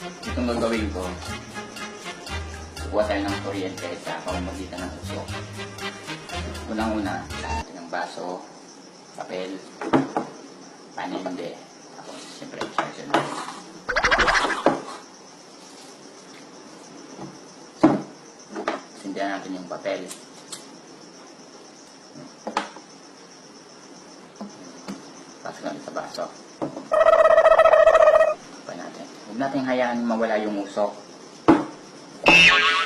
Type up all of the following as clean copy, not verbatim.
Itong gagawin ko, kukuha tayo ng kuryente sa pamamagitan ng usok. Unang-una, natin ng baso, papel, panende, tapos siyempre charger na. Sindihan natin yung papel. Pasok natin sa baso. Huwag natin hayaan mawala yung usok.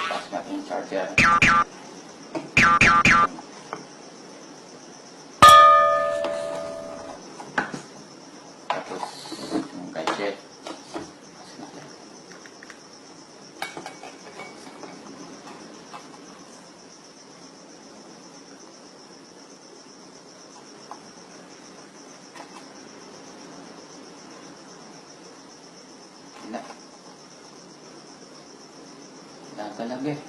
Pasok natin yung charger. Tapos yung gadget. Pasok natin. Wala talaga eh.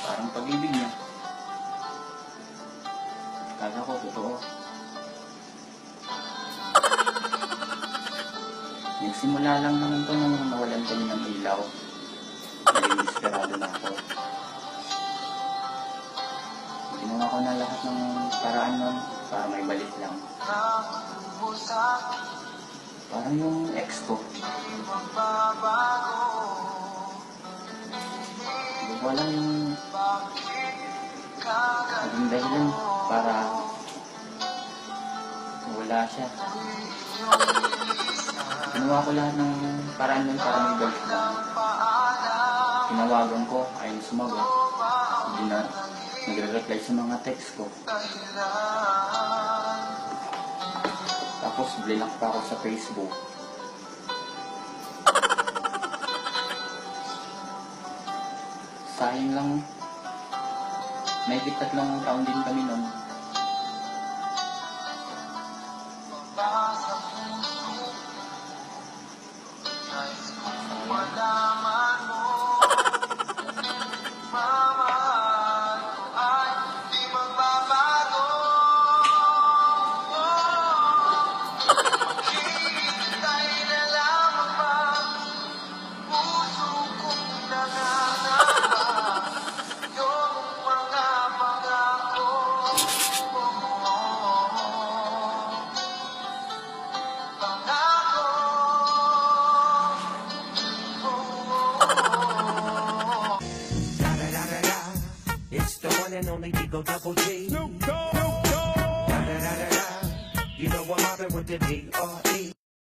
Parang pag-ibig niya. Kala ko totoo. Nagsimula lang naman ito nung nawalan kami ng ilaw. Naging desperado na ako. Ginawa ko na lahat ng paraan nun para may balik lang. Parang yung ex ko. Hindi ko alam yung naging dahilan para wala siya. Ginawa ko lahat ng paraan nun para may balik lang. Tinawagan ko, ayaw sumagot. Hindi na nagre-reply sa mga text ko. Tapos blinak pa ako sa Facebook. Sayang lang, may 3 taon din kami nun. It's the one and only Digo Double G. Snoop Dogg. Da, da, da, da, da. You know I'm mobbing with the D.R.E.